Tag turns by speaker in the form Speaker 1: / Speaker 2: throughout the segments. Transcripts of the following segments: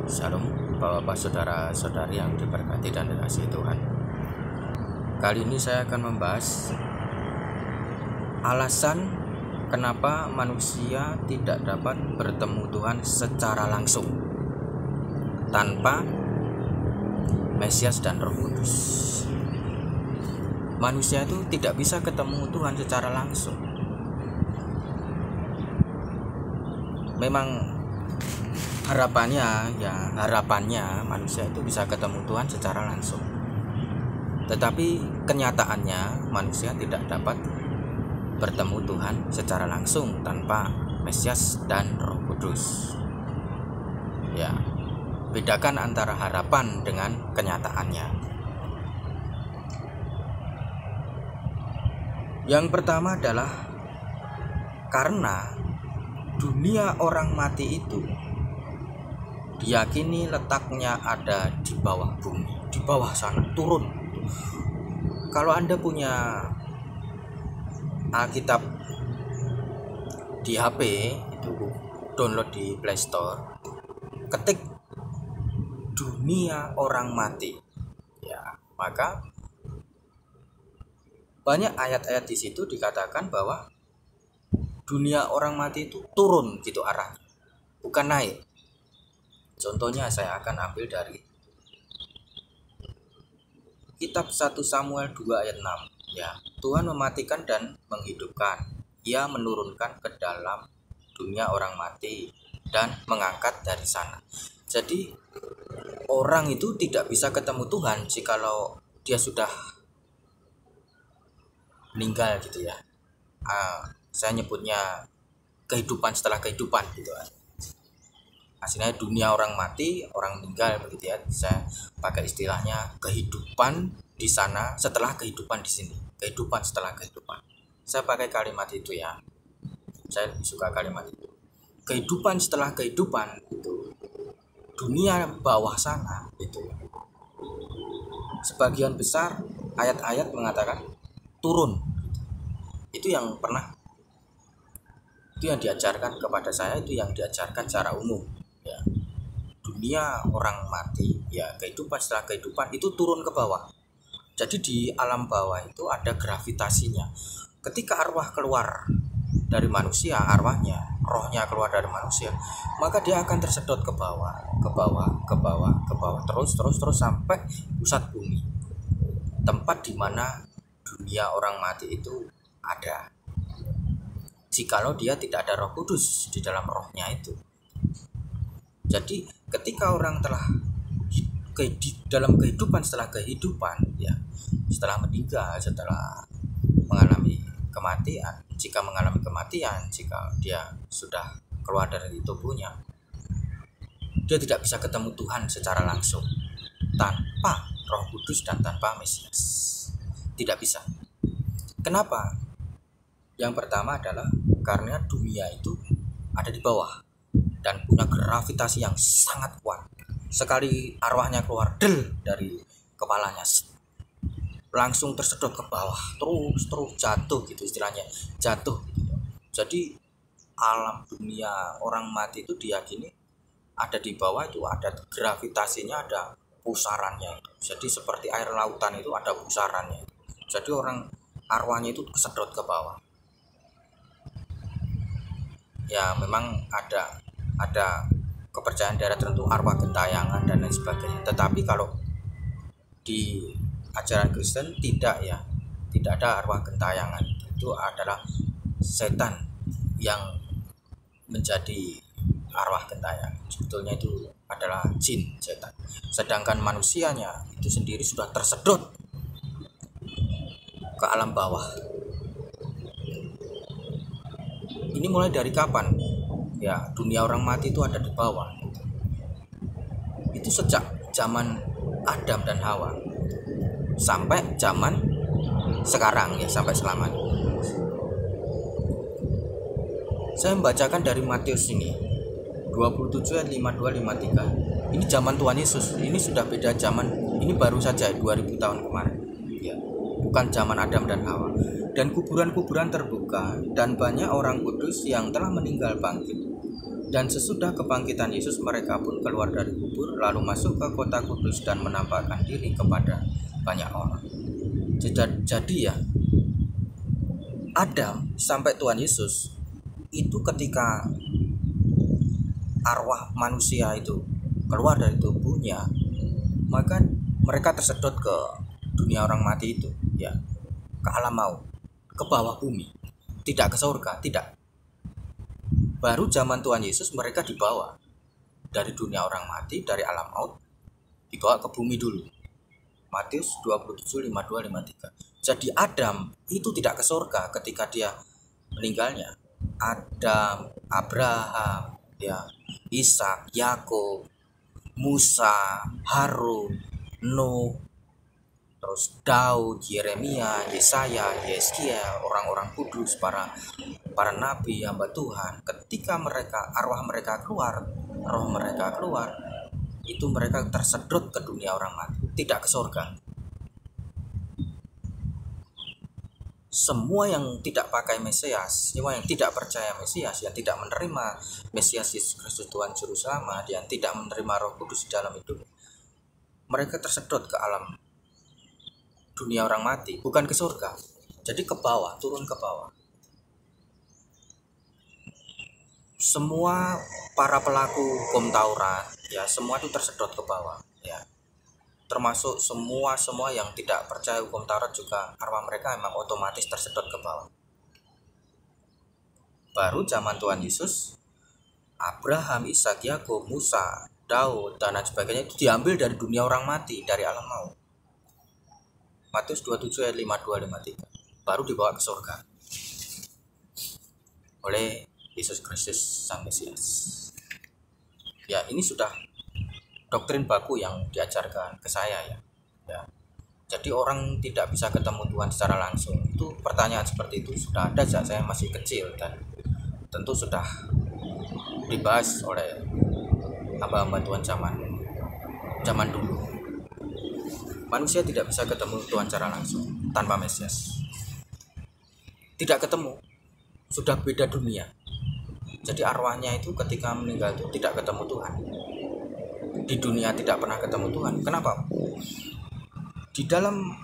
Speaker 1: Shalom, Bapak-bapak, saudara-saudari yang diberkati dan dikasihi Tuhan. Kali ini saya akan membahas alasan kenapa manusia tidak dapat bertemu Tuhan secara langsung tanpa Mesias dan Roh Kudus. Manusia itu tidak bisa ketemu Tuhan secara langsung. Memang harapannya manusia itu bisa ketemu Tuhan secara langsung. Tetapi kenyataannya manusia tidak dapat bertemu Tuhan secara langsung tanpa Mesias dan Roh Kudus. Ya, bedakan antara harapan dengan kenyataannya. Yang pertama adalah karena dunia orang mati itu diyakini letaknya ada di bawah bumi, di bawah sana, turun. Kalau Anda punya Alkitab di HP, itu download di Play Store, ketik dunia orang mati, ya, maka banyak ayat-ayat di situ dikatakan bahwa dunia orang mati itu turun gitu arahnya, bukan naik. Contohnya saya akan ambil dari kitab 1 Samuel 2 ayat 6. Ya, Tuhan mematikan dan menghidupkan. Ia menurunkan ke dalam dunia orang mati dan mengangkat dari sana. Jadi orang itu tidak bisa ketemu Tuhan jikalau dia sudah meninggal gitu ya. Saya nyebutnya kehidupan setelah kehidupan gitu kan. Hasilnya dunia orang mati, orang meninggal begitu ya. Saya pakai istilahnya kehidupan di sana setelah kehidupan di sini. Kehidupan setelah kehidupan. Saya pakai kalimat itu ya. Saya suka kalimat itu. Kehidupan setelah kehidupan itu. Dunia bawah sana itu. Sebagian besar ayat-ayat mengatakan turun. Itu yang diajarkan kepada saya, itu yang diajarkan secara umum. Ya, dunia orang mati, ya, kehidupan setelah kehidupan itu turun ke bawah. Jadi di alam bawah itu ada gravitasinya. Ketika arwah keluar dari manusia, arwahnya, rohnya keluar dari manusia, maka dia akan tersedot ke bawah, terus sampai pusat bumi, tempat di mana dunia orang mati itu ada. Jikalau dia tidak ada Roh Kudus di dalam rohnya itu. Jadi ketika orang telah di dalam kehidupan setelah kehidupan, ya, setelah meninggal, setelah mengalami kematian, jika mengalami kematian, jika dia sudah keluar dari tubuhnya, dia tidak bisa ketemu Tuhan secara langsung tanpa Roh Kudus dan tanpa Mesias. Tidak bisa. Kenapa? Yang pertama adalah karena dunia itu ada di bawah dan punya gravitasi yang sangat kuat. Sekali arwahnya keluar dari kepalanya, langsung tersedot ke bawah, terus jatuh gitu istilahnya, jatuh gitu. Jadi alam dunia orang mati itu diyakini ada di bawah, itu ada gravitasinya, ada pusarannya. Jadi seperti air lautan itu ada pusarannya. Jadi orang arwahnya itu kesedot ke bawah. Ya, memang ada kepercayaan daerah tertentu, arwah gentayangan dan lain sebagainya. Tetapi kalau di ajaran Kristen tidak ada arwah gentayangan. Itu adalah setan yang menjadi arwah gentayangan. Sebetulnya itu adalah jin, setan. Sedangkan manusianya itu sendiri sudah tersedot ke alam bawah. Ini mulai dari kapan? Ya, dunia orang mati itu ada di bawah. Itu sejak zaman Adam dan Hawa sampai zaman sekarang, ya, sampai selamanya. Saya membacakan dari Matius ini 27 ayat 52-53. Ini zaman Tuhan Yesus. Ini sudah beda zaman. Ini baru saja 2000 tahun kemarin. Ya, bukan zaman Adam dan Hawa. Dan kuburan-kuburan terbuka dan banyak orang kudus yang telah meninggal bangkit. Dan sesudah kebangkitan Yesus, mereka pun keluar dari kubur, lalu masuk ke kota kudus dan menampakkan diri kepada banyak orang. Jadi ya, Adam sampai Tuhan Yesus itu ketika arwah manusia itu keluar dari tubuhnya, maka mereka tersedot ke dunia orang mati itu, ya, ke alam maut, ke bawah bumi, tidak ke surga, tidak. Baru zaman Tuhan Yesus mereka dibawa dari dunia orang mati, dari alam maut, dibawa ke bumi dulu. Matius 27, 52, 53. Jadi Adam itu tidak ke surga ketika dia meninggalnya. Adam, Abraham, ya, Ishak, Yakub, Musa, Harun, Nuh, terus Daud, Yeremia, Yesaya, Yeskiel, orang-orang kudus, para nabi, hamba Tuhan, ketika arwah mereka keluar, roh mereka keluar, itu mereka tersedot ke dunia orang mati, tidak ke surga. Semua yang tidak pakai Mesias, semua yang tidak percaya Mesias, yang tidak menerima Mesias Yesus Kristus Tuhan Juru Selamat, yang tidak menerima Roh Kudus di dalam hidup, mereka tersedot ke alam dunia orang mati, bukan ke surga. Jadi ke bawah, turun ke bawah. Semua para pelaku hukum Taurat, ya, semua itu tersedot ke bawah, ya. Termasuk semua yang tidak percaya hukum Taurat juga, arwah mereka memang otomatis tersedot ke bawah. Baru zaman Tuhan Yesus, Abraham, Ishak, Yakub, Musa, Daud, dan lain sebagainya itu diambil dari dunia orang mati, dari alam maut. Matius 27 ayat 52, 53. Baru dibawa ke surga oleh Yesus Kristus Sang Mesias. Ya, ini sudah doktrin baku yang diajarkan ke saya, ya. Jadi orang tidak bisa ketemu Tuhan secara langsung. Itu pertanyaan seperti itu sudah ada sejak saya masih kecil, dan tentu sudah dibahas oleh hamba-hamba Tuhan zaman dulu. Manusia tidak bisa ketemu Tuhan secara langsung tanpa Mesias. Tidak ketemu, sudah beda dunia. Jadi arwahnya itu ketika meninggal itu tidak ketemu Tuhan. Di dunia tidak pernah ketemu Tuhan. Kenapa? Di dalam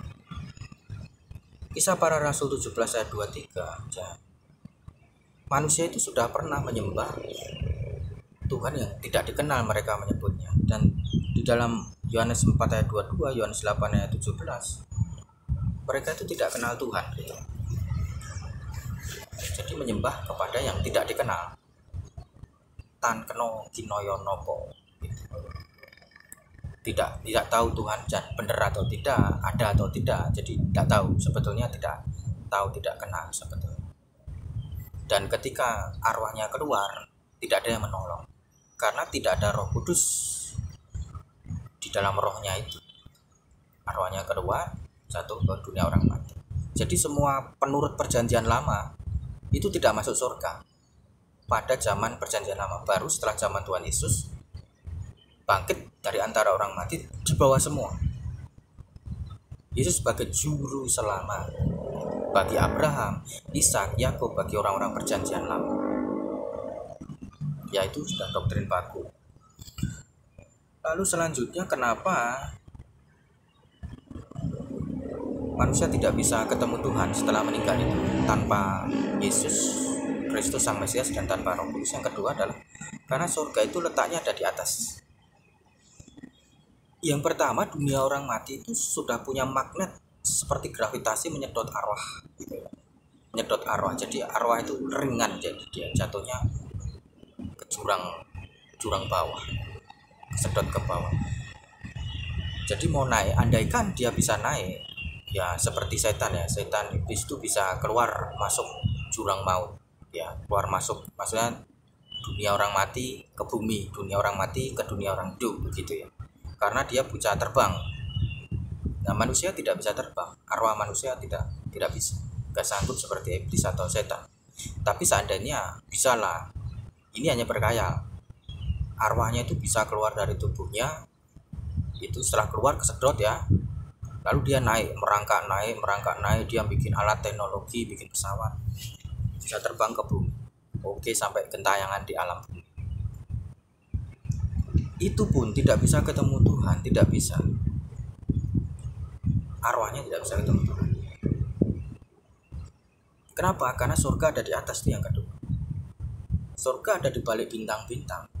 Speaker 1: Kisah Para Rasul 17 ayat 23, ya, manusia itu sudah pernah menyembah Tuhan yang tidak dikenal, mereka menyebutnya. Dan di dalam Yohanes 4 ayat 22, Yohanes 8 ayat 17, mereka itu tidak kenal Tuhan, gitu. Jadi menyembah kepada yang tidak dikenal. Tan keno kinoyo nopo, gitu. Tidak tahu Tuhan benar atau tidak, ada atau tidak. Jadi tidak tahu, sebetulnya tidak tahu, tidak kenal sebetulnya. Dan ketika arwahnya keluar, tidak ada yang menolong, karena tidak ada Roh Kudus di dalam rohnya itu. Arwahnya keluar, jatuh ke dunia orang mati. Jadi semua penurut perjanjian lama itu tidak masuk surga pada zaman perjanjian lama. Baru setelah zaman Tuhan Yesus bangkit dari antara orang mati, dibawa semua. Yesus sebagai juru selamat bagi Abraham, Ishak, Yakub, bagi orang-orang perjanjian lama. Yaitu sudah doktrin baku. Lalu selanjutnya, kenapa manusia tidak bisa ketemu Tuhan setelah meninggal itu tanpa Yesus Kristus Sang Mesias dan tanpa Roh Kudus? Yang kedua adalah karena surga itu letaknya ada di atas. Yang pertama, dunia orang mati itu sudah punya magnet seperti gravitasi menyedot arwah, gitu ya. Menyedot arwah. Jadi arwah itu ringan, jadi dia jatuhnya ke jurang bawah, kesedot ke bawah. Jadi mau naik, andaikan dia bisa naik, ya seperti setan, ya, setan iblis itu bisa keluar masuk jurang maut, ya, keluar masuk, maksudnya dunia orang mati ke bumi, dunia orang mati ke dunia orang hidup, begitu ya. Karena dia bisa terbang. Nah, manusia tidak bisa terbang, arwah manusia tidak bisa, gak sanggup seperti iblis atau setan. Tapi seandainya bisa lah, ini hanya berkhayal, arwahnya itu bisa keluar dari tubuhnya, itu setelah keluar kesedot, ya, lalu dia merangkak naik, dia bikin alat teknologi, bikin pesawat, bisa terbang ke bumi, oke, sampai gentayangan di alam bumi. itu pun tidak bisa ketemu Tuhan, tidak bisa. Arwahnya tidak bisa ketemu Tuhan. Kenapa? Karena surga ada di atas, itu yang kedua. Surga ada di balik bintang-bintang.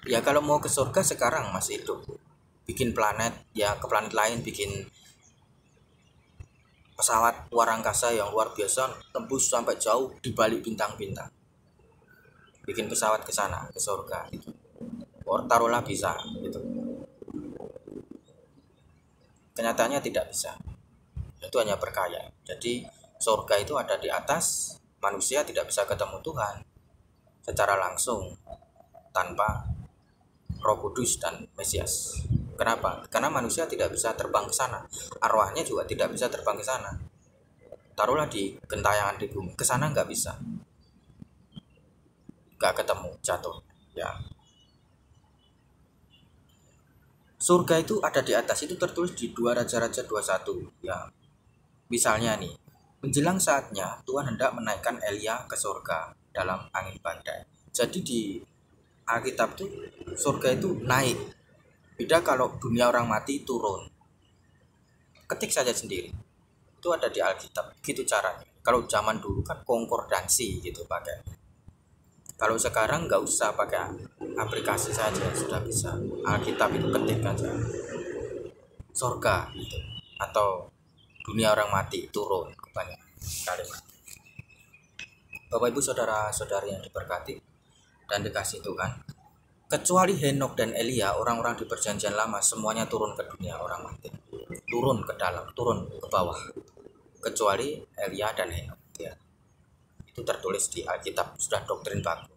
Speaker 1: Ya kalau mau ke surga sekarang masih hidup, bikin planet, ya ke planet lain, bikin pesawat luar angkasa yang luar biasa, tembus sampai jauh di balik bintang-bintang, bikin pesawat ke sana, ke surga gitu. Taruhlah bisa gitu. Kenyataannya tidak bisa, itu hanya berkaya. Jadi surga itu ada di atas, manusia tidak bisa ketemu Tuhan secara langsung tanpa Roh Kudus dan Mesias. Kenapa? Karena manusia tidak bisa terbang ke sana, arwahnya juga tidak bisa terbang ke sana. Taruhlah di gentayangan di bumi, ke sana nggak bisa, nggak ketemu, jatuh. Ya, surga itu ada di atas, itu tertulis di 2 Raja-Raja 21. Ya, misalnya nih, menjelang saatnya Tuhan hendak menaikkan Elia ke surga dalam angin badai. Jadi di Alkitab tuh surga itu naik. Beda kalau dunia orang mati turun. Ketik saja sendiri. Itu ada di Alkitab. Gitu caranya. Kalau zaman dulu kan konkordansi gitu pakai. Kalau sekarang nggak usah pakai aplikasi saja sudah bisa. Alkitab itu ketik aja. Surga gitu. Atau dunia orang mati turun, banyak kalimat. Bapak Ibu saudara-saudari yang diberkati dan dikasih Tuhan, kecuali Henok dan Elia, orang-orang di perjanjian lama semuanya turun ke dunia orang mati, turun ke dalam, turun ke bawah, kecuali Elia dan Henok ya. Itu tertulis di Alkitab, sudah doktrin baku.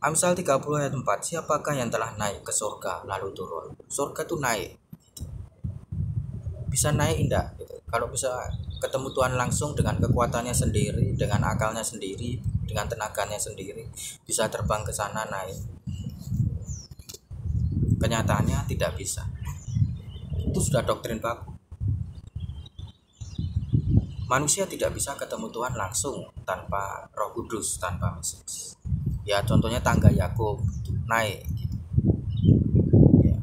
Speaker 1: Amsal 30 ayat 4, siapakah yang telah naik ke surga lalu turun? Surga itu naik, bisa naik enggak gitu. Kalau bisa ketemu Tuhan langsung dengan kekuatannya sendiri, dengan akalnya sendiri, dengan tenaganya sendiri, bisa terbang ke sana naik. Kenyataannya tidak bisa. Itu sudah doktrin baku. Manusia tidak bisa ketemu Tuhan langsung tanpa Roh Kudus, tanpa Mesias. Ya contohnya tangga Yakub naik gitu. Ya,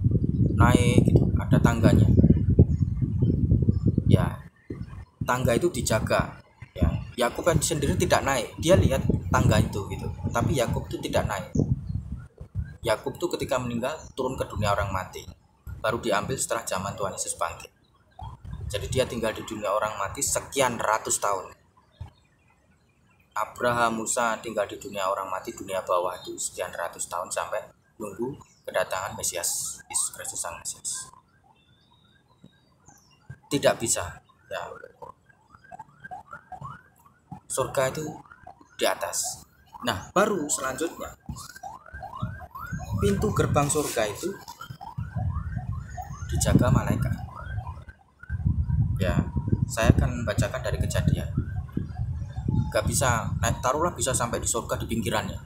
Speaker 1: naik gitu, ada tangganya. Ya, tangga itu dijaga. Ya, Yakub kan sendiri tidak naik. Dia lihat tangga itu gitu. Tapi Yakub itu tidak naik. Yakub tuh ketika meninggal turun ke dunia orang mati, baru diambil setelah zaman Tuhan Yesus bangkit. Jadi dia tinggal di dunia orang mati sekian ratus tahun. Abraham, Musa tinggal di dunia orang mati, dunia bawah itu sekian ratus tahun sampai nunggu kedatangan Mesias, Yesus Kristus Sang Mesias. Tidak bisa. Ya. Surga itu di atas. Nah, baru selanjutnya pintu gerbang surga itu dijaga malaikat. Ya, saya akan bacakan dari Kejadian. Gak bisa naik, taruhlah bisa sampai di surga di pinggirannya.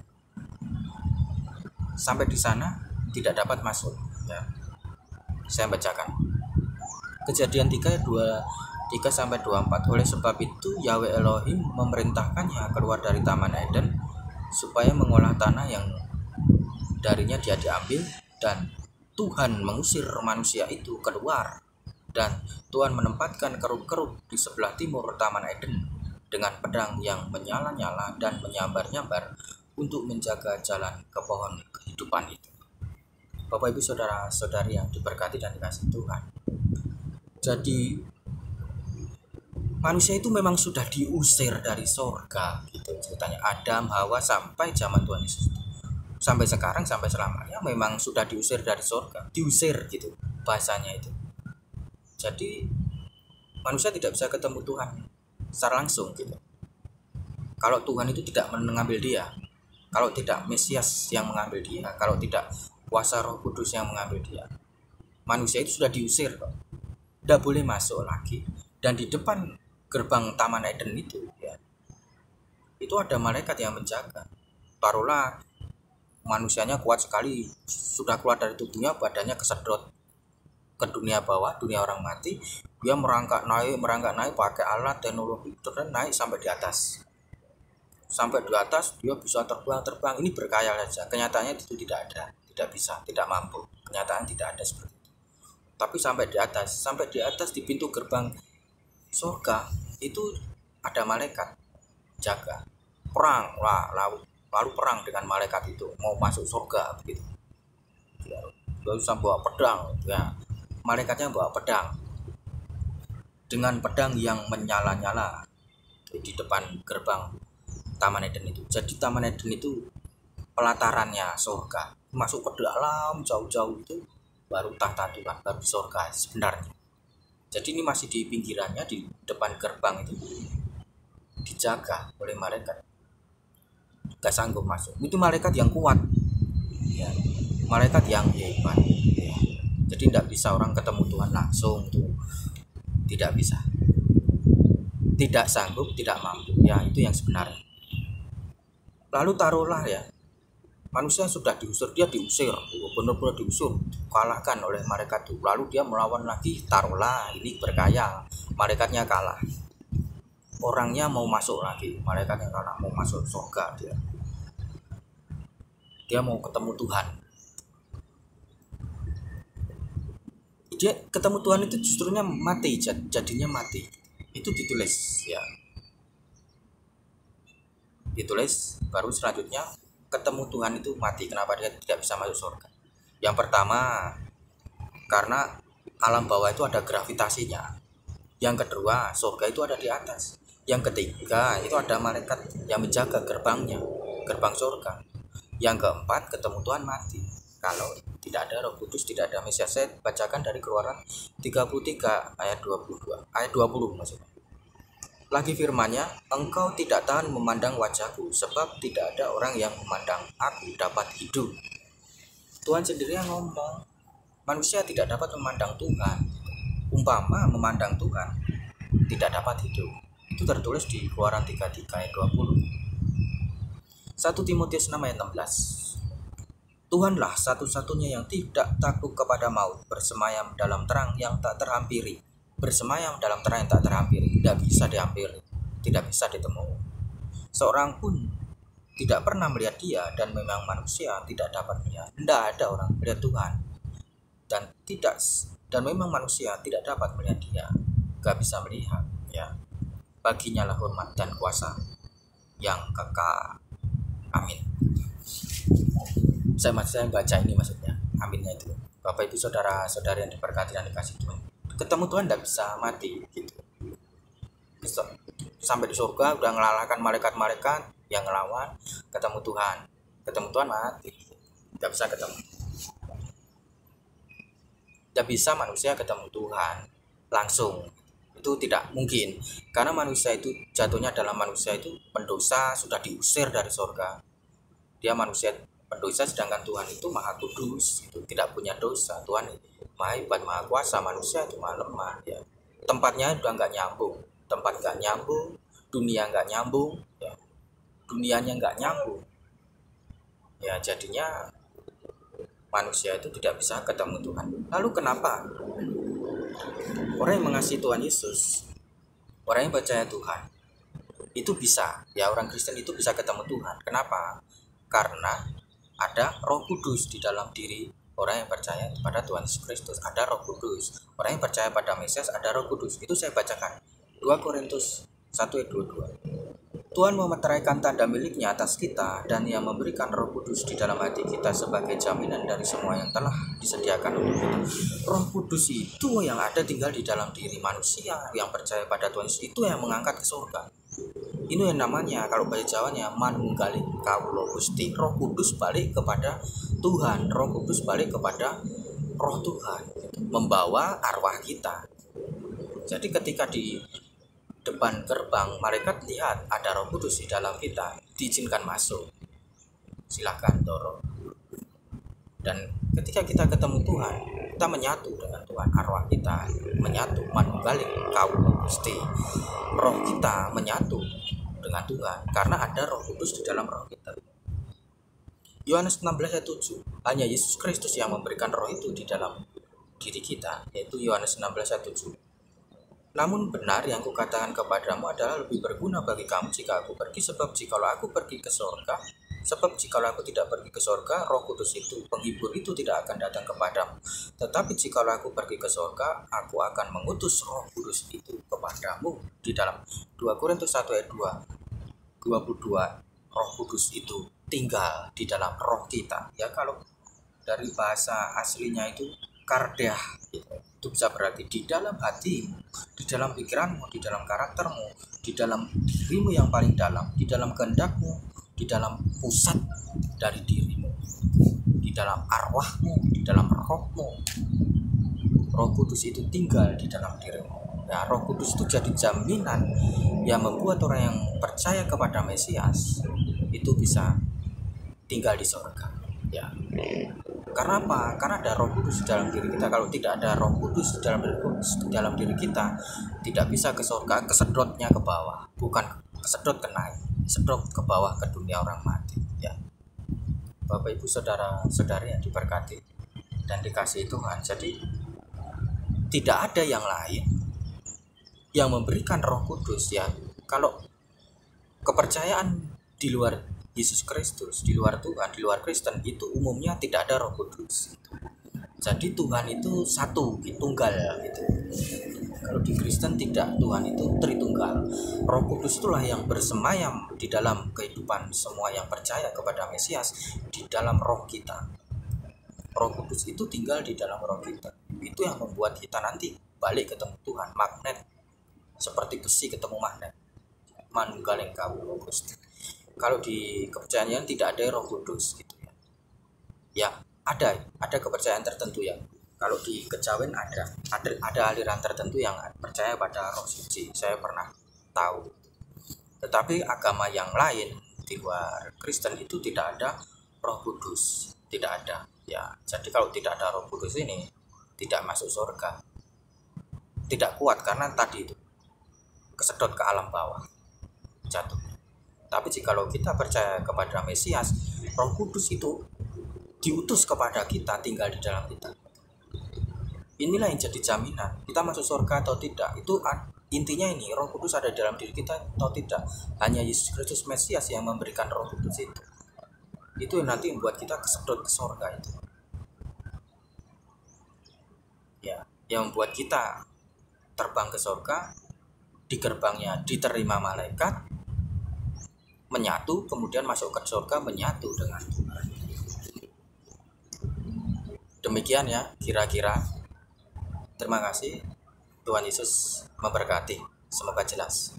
Speaker 1: Sampai di sana tidak dapat masuk. Ya, saya bacakan. Kejadian 3 sampai 24. Oleh sebab itu Yahweh Elohim memerintahkannya keluar dari Taman Eden supaya mengolah tanah yang darinya dia diambil, dan Tuhan mengusir manusia itu keluar, dan Tuhan menempatkan kerub-kerub di sebelah timur Taman Eden dengan pedang yang menyala-nyala dan menyambar-nyambar untuk menjaga jalan ke pohon kehidupan itu. Bapak Ibu saudara-saudari yang diberkati dan dikasihi Tuhan, jadi manusia itu memang sudah diusir dari surga gitu ceritanya. Adam, Hawa sampai zaman Tuhan Yesus, sampai sekarang, sampai selamanya memang sudah diusir dari surga, diusir gitu bahasanya itu. Jadi manusia tidak bisa ketemu Tuhan secara langsung gitu. Kalau Tuhan itu tidak mengambil dia, kalau tidak Mesias yang mengambil dia, kalau tidak kuasa Roh Kudus yang mengambil dia, manusia itu sudah diusir kok, tidak boleh masuk lagi. Dan di depan gerbang Taman Eden itu ya, itu ada malaikat yang menjaga. Taruhlah manusianya kuat sekali, sudah keluar dari tubuhnya, badannya kesedot ke dunia bawah, dunia orang mati, Dia merangkak naik pakai alat teknologi, dan naik sampai di atas. Sampai di atas dia bisa terbang. Ini berkhayal saja. Kenyataannya itu tidak ada, tidak bisa, tidak mampu. Kenyataan tidak ada seperti itu. Tapi sampai di atas di pintu gerbang surga itu ada malaikat jaga. Perang lah, lalu perang dengan malaikat itu mau masuk surga begitu. Dia bisa bawa pedang, ya. Malaikatnya bawa pedang dengan pedang yang menyala-nyala di depan gerbang Taman Eden itu. Jadi Taman Eden itu pelatarannya surga. Masuk ke dalam jauh-jauh itu baru tahta Tuhan, baru surga sebenarnya. Jadi ini masih di pinggirannya, di depan gerbang itu dijaga oleh malaikat. Gak sanggup masuk. Itu malaikat yang kuat, ya. Malaikat yang hebat, ya. Jadi tidak bisa orang ketemu Tuhan langsung tuh, tidak bisa, tidak sanggup, tidak mampu, ya. Itu yang sebenarnya. Lalu taruhlah ya, manusia sudah diusir, dia diusir, benar-benar diusir, kalahkan oleh malaikat itu. Lalu dia melawan lagi, taruhlah ini berkhayal, malaikatnya kalah, orangnya mau masuk lagi, malaikatnya kalah, mau masuk surga, dia mau ketemu Tuhan. Dia ketemu Tuhan itu justrunya mati, jadinya mati. Itu ditulis, ya. Ditulis, baru selanjutnya ketemu Tuhan itu mati. Kenapa dia tidak bisa masuk surga? Yang pertama, karena alam bawah itu ada gravitasinya. Yang kedua, surga itu ada di atas. Yang ketiga, itu ada malaikat yang menjaga gerbangnya, gerbang surga. Yang keempat, ketemu Tuhan mati. Kalau tidak ada Roh Kudus, tidak ada Mesias. Saya bacakan dari Keluaran 33 ayat 20 maksudnya. Lagi firman-Nya, engkau tidak tahan memandang wajahku, sebab tidak ada orang yang memandang aku dapat hidup. Tuhan sendiri yang ngomong, manusia tidak dapat memandang Tuhan. Umpama memandang Tuhan, tidak dapat hidup. Itu tertulis di Keluaran 33 ayat 20. 1 Timotius 6 ayat 16. Tuhanlah satu-satunya yang tidak takut kepada maut, bersemayam dalam terang yang tak terhampiri. Bersemayam dalam terang yang tak terhampiri, tidak bisa dihampiri, tidak bisa ditemui. Seorang pun tidak pernah melihat dia, dan memang manusia tidak dapat melihat. Tidak ada orang melihat Tuhan, dan memang manusia tidak dapat melihat dia, gak bisa melihat, ya. Baginya lah hormat dan kuasa yang kekal. Amin. Saya baca ini maksudnya, aminnya itu. Bapak Ibu saudara-saudari yang diberkati dan dikasih Tuhan, ketemu Tuhan tidak bisa mati gitu. Sampai di surga udah ngelalakan malaikat-malaikat yang ngelawan, ketemu Tuhan mati, tidak bisa ketemu. Tidak bisa manusia ketemu Tuhan langsung, itu tidak mungkin, karena manusia itu jatuhnya dalam manusia itu pendosa, sudah diusir dari surga. Dia manusia pendosa, sedangkan Tuhan itu maha kudus, itu tidak punya dosa. Tuhan maha hebat, maha kuasa, manusia itu maha lemah, ya. Tempatnya udah nggak nyambung, dunia nggak nyambung, ya. Dunianya nggak nyambung, ya. Jadinya manusia itu tidak bisa ketemu Tuhan. Lalu kenapa orang yang mengasihi Tuhan Yesus, orang yang percaya Tuhan, itu bisa, ya, orang Kristen itu bisa ketemu Tuhan? Kenapa? Karena ada Roh Kudus di dalam diri orang yang percaya pada Tuhan Yesus Kristus. Ada Roh Kudus. Orang yang percaya pada Mesias ada Roh Kudus. Itu saya bacakan 2 Korintus 1 ayat 22. Tuhan memeteraikan tanda miliknya atas kita, dan yang memberikan Roh Kudus di dalam hati kita sebagai jaminan dari semua yang telah disediakan untuk kita. Roh Kudus itu yang ada tinggal di dalam diri manusia yang percaya pada Tuhan Yesus, itu yang mengangkat ke surga. Ini yang namanya, kalau bahasa Jawanya, manunggaling kawula Gusti. Roh Kudus balik kepada Tuhan, Roh Kudus balik kepada Roh Tuhan, membawa arwah kita. Jadi ketika di depan gerbang malaikat lihat ada Roh Kudus di dalam kita, diizinkan masuk, silakan dorong. Dan ketika kita ketemu Tuhan, kita menyatu dengan Tuhan, arwah kita menyatu, manunggaling kawula Gusti. Roh kita menyatu dengan Tuhan karena ada Roh Kudus di dalam roh kita. Yohanes 16 ayat 7. Hanya Yesus Kristus yang memberikan roh itu di dalam diri kita, yaitu Yohanes 16 ayat 7. Namun benar yang kukatakan kepadamu adalah lebih berguna bagi kamu jika aku pergi, sebab jikalau aku pergi ke sorga, sebab jikalau aku tidak pergi ke sorga, Roh Kudus itu, penghibur itu tidak akan datang kepadamu. Tetapi jikalau aku pergi ke sorga, aku akan mengutus Roh Kudus itu kepadamu. Di dalam 2 Korintus 1 ayat 22, Roh Kudus itu tinggal di dalam roh kita. Ya, kalau dari bahasa aslinya itu kardiah, itu bisa berarti di dalam hati, di dalam pikiranmu, di dalam karaktermu, di dalam dirimu yang paling dalam, di dalam kehendakmu, di dalam pusat dari dirimu, di dalam arwahmu, di dalam rohmu. Roh Kudus itu tinggal di dalam dirimu. Nah, Roh Kudus itu jadi jaminan yang membuat orang yang percaya kepada Mesias itu bisa tinggal di surga. Ya. Karena apa? Karena ada Roh Kudus di dalam diri kita. Kalau tidak ada Roh Kudus di dalam diri kita, tidak bisa ke surga, kesedotnya ke bawah, bukan kesedot ke naik, sedot ke bawah ke dunia orang mati. Ya, Bapak Ibu saudara-saudari yang diberkati dan dikasihi Tuhan. Jadi tidak ada yang lain yang memberikan Roh Kudus. Ya, kalau kepercayaan di luar Yesus Kristus, di luar Tuhan, di luar Kristen, itu umumnya tidak ada Roh Kudus. Jadi Tuhan itu satu, tunggal gitu. Kalau di Kristen tidak, Tuhan itu Tritunggal. Roh Kudus itulah yang bersemayam di dalam kehidupan semua yang percaya kepada Mesias, di dalam roh kita. Roh Kudus itu tinggal di dalam roh kita. Itu yang membuat kita nanti balik ketemu Tuhan, magnet, seperti besi ketemu magnet. Manunggaling kawula Gusti. Kalau di kepercayaan tidak ada Roh Kudus gitu ya. Ya, ada kepercayaan tertentu yang kalau di kejawen ada aliran tertentu yang percaya pada Roh Suci. Saya pernah tahu. Tetapi agama yang lain di luar Kristen itu tidak ada Roh Kudus, tidak ada. Ya, jadi kalau tidak ada Roh Kudus ini tidak masuk surga. Tidak kuat karena tadi itu kesedot ke alam bawah, jatuh. Tapi jikalau kita percaya kepada Mesias, Roh Kudus itu diutus kepada kita, tinggal di dalam kita. Inilah yang jadi jaminan kita masuk surga atau tidak. Itu intinya ini, Roh Kudus ada di dalam diri kita atau tidak. Hanya Yesus Kristus Mesias yang memberikan Roh Kudus itu. Itu yang nanti membuat kita kesedot ke surga itu. Ya, yang membuat kita terbang ke surga, di gerbangnya diterima malaikat, menyatu, kemudian masuk ke surga, menyatu dengan Tuhan. Demikian ya kira-kira. Terima kasih. Tuhan Yesus memberkati. Semoga jelas.